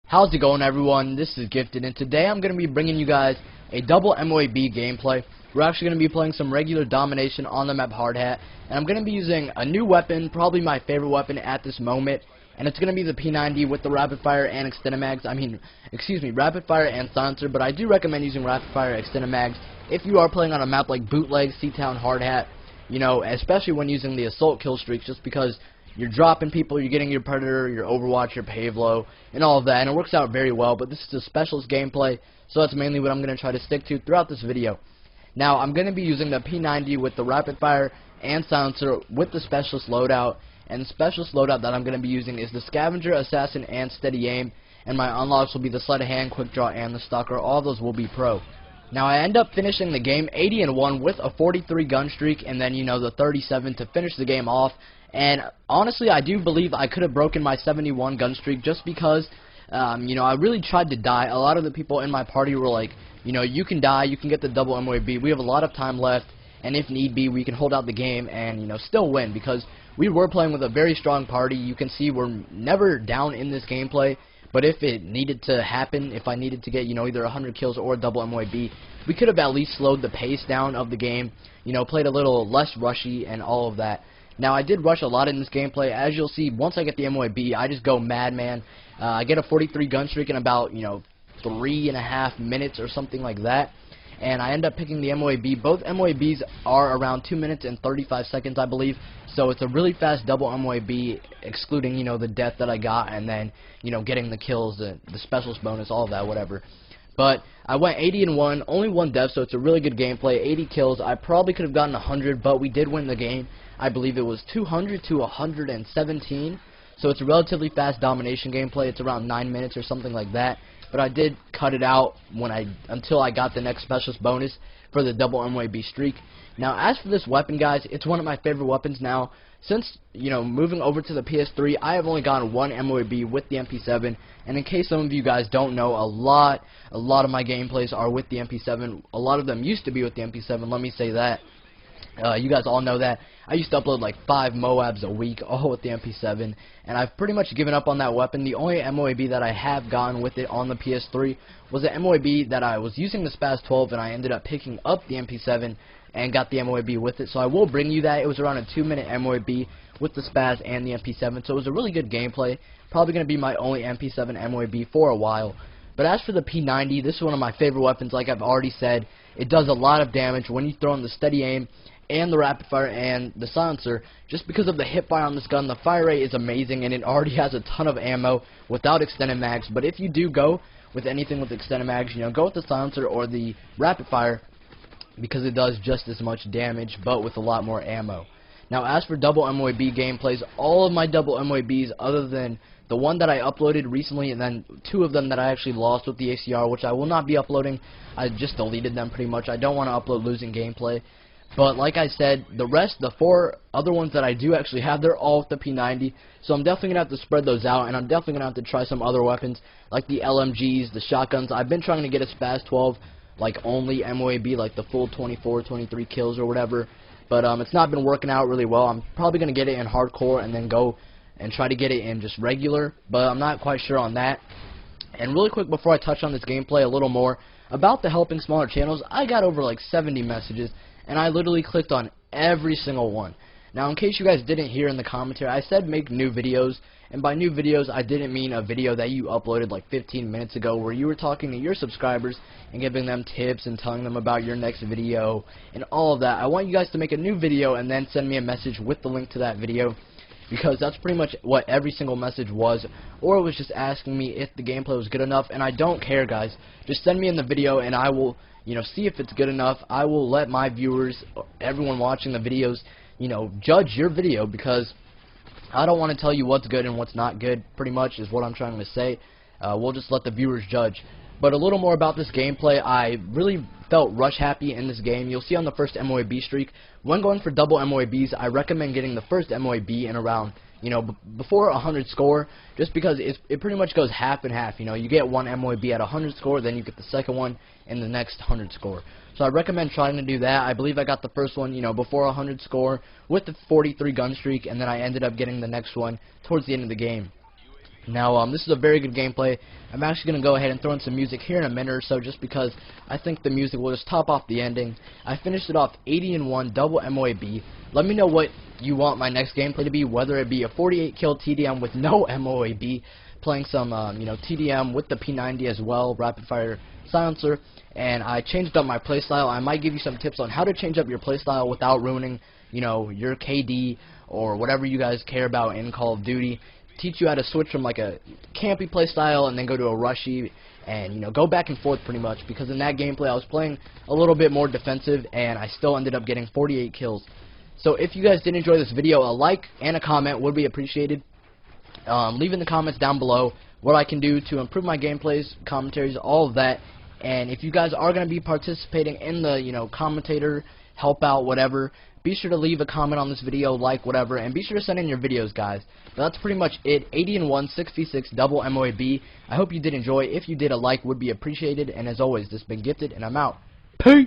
How's it going, everyone? This is Gifted, and today I'm going to be bringing you guys a double MOAB gameplay. We're actually going to be playing some regular domination on the map Hard Hat, and I'm going to be using a new weapon, probably my favorite weapon at this moment, and it's going to be the P90 with the rapid fire and extended mags. Rapid fire and silencer, but I do recommend using rapid fire extended mags if you are playing on a map like Bootleg, Seatown, Hard Hat, you know, especially when using the assault kill streaks, just because you're dropping people, you're getting your Predator, your Overwatch, your Pavlo, and all of that, and it works out very well. But this is a specialist gameplay, so that's mainly what I'm going to try to stick to throughout this video. Now, I'm going to be using the P90 with the rapid fire and silencer with the specialist loadout, and the specialist loadout that I'm going to be using is the Scavenger, Assassin, and Steady Aim, and my unlocks will be the Sleight of Hand, Quick Draw, and the Stalker. All of those will be pro. Now, I end up finishing the game 80-1 with a 43 gun streak, and then, you know, the 37 to finish the game off. And honestly, I do believe I could have broken my 71 gun streak just because, you know, I really tried to die. A lot of the people in my party were like, you know, you can die, you can get the double MOAB. We have a lot of time left, and if need be, we can hold out the game and, you know, still win, because we were playing with a very strong party. You can see we're never down in this gameplay, but if it needed to happen, if I needed to get, you know, either 100 kills or a double MOAB, we could have at least slowed the pace down of the game, you know, played a little less rushy and all of that. Now, I did rush a lot in this gameplay. As you'll see, once I get the MOAB, I just go madman. I get a 43 gun streak in about, you know, 3.5 minutes or something like that. And I end up picking the MOAB. Both MOABs are around 2 minutes and 35 seconds, I believe. So it's a really fast double MOAB, excluding, you know, the death that I got, and then, you know, getting the kills, the specialist bonus, all of that, whatever. But I went 80-1, only one death, so it's a really good gameplay. 80 kills. I probably could have gotten 100, but we did win the game. I believe it was 200 to 117. So it's a relatively fast domination gameplay. It's around 9 minutes or something like that. But I did cut it out until I got the next specialist bonus for the double MOAB streak. Now, as for this weapon, guys, it's one of my favorite weapons now. Since, you know, moving over to the PS3, I have only gotten one MOAB with the MP7. And in case some of you guys don't know, a lot of my gameplays are with the MP7. A lot of them used to be with the MP7, let me say that. You guys all know that. I used to upload like 5 MOABs a week, all with the MP7, and I've pretty much given up on that weapon. The only MOAB that I have gotten with it on the PS3 was the MOAB that I was using the SPAS 12, and I ended up picking up the MP7 and got the MOAB with it. So I will bring you that. It was around a 2-minute MOAB with the SPAS and the MP7, so it was a really good gameplay. Probably going to be my only MP7 MOAB for a while. But as for the P90, this is one of my favorite weapons. Like I've already said, it does a lot of damage when you throw in the Steady Aim and the rapid fire and the silencer. Just because of the hip fire on this gun, the fire rate is amazing, and it already has a ton of ammo without extended mags. But if you do go with anything with extended mags, you know, go with the silencer or the rapid fire, because it does just as much damage but with a lot more ammo. Now, as for double MOAB gameplays, all of my double MOABs, other than the one that I uploaded recently and then 2 of them that I actually lost with the ACR, which I will not be uploading, I just deleted them pretty much. I don't want to upload losing gameplay. But like I said, the rest, the 4 other ones that I do actually have, they're all with the P90. So I'm definitely going to have to spread those out, and I'm definitely going to have to try some other weapons, like the LMGs, the shotguns. I've been trying to get a SPAS 12, like only MOAB, like the full 24, 23 kills or whatever. But it's not been working out really well. I'm probably going to get it in hardcore and then go and try to get it in just regular, but I'm not quite sure on that. And really quick, before I touch on this gameplay a little more, about the helping smaller channels, I got over like 70 messages, and I literally clicked on every single one. Now, in case you guys didn't hear in the commentary, I said make new videos, and by new videos, I didn't mean a video that you uploaded like 15 minutes ago where you were talking to your subscribers and giving them tips and telling them about your next video and all of that. I want you guys to make a new video and then send me a message with the link to that video, because that's pretty much what every single message was, or it was just asking me if the gameplay was good enough. And I don't care, guys. Just send me in the video and I will, you know, see if it's good enough. I will let my viewers, everyone watching the videos, you know, judge your video, because I don't want to tell you what's good and what's not good, pretty much is what I'm trying to say. We'll just let the viewers judge. But a little more about this gameplay, I really felt rush happy in this game. You'll see on the first MOAB streak, when going for double MOABs, I recommend getting the first MOAB in around, you know, before 100 score, just because it pretty much goes half and half. You know, you get one MOAB at 100 score, then you get the second one in the next 100 score. So I recommend trying to do that. I believe I got the first one, you know, before 100 score with the 43 gun streak, and then I ended up getting the next one towards the end of the game. Now, this is a very good gameplay. I'm actually going to go ahead and throw in some music here in a minute or so, just because I think the music will just top off the ending. I finished it off 80-1 double MOAB. Let me know what you want my next gameplay to be, whether it be a 48 kill TDM with no MOAB, playing some TDM with the P90 as well, rapid fire silencer, and I changed up my playstyle. I might give you some tips on how to change up your playstyle without ruining your KD or whatever you guys care about in Call of Duty. Teach you how to switch from like a campy playstyle and then go to a rushy, and go back and forth pretty much, because in that gameplay I was playing a little bit more defensive and I still ended up getting 48 kills. So if you guys did enjoy this video, a like and a comment would be appreciated. Leave in the comments down below what I can do to improve my gameplays, commentaries, all of that. And if you guys are going to be participating in the commentator, help out, whatever, be sure to leave a comment on this video, like, whatever, and be sure to send in your videos, guys. But that's pretty much it. 80-1, 66 double MOAB. I hope you did enjoy. If you did, a like would be appreciated. And as always, this has been Gifted, and I'm out. Peace!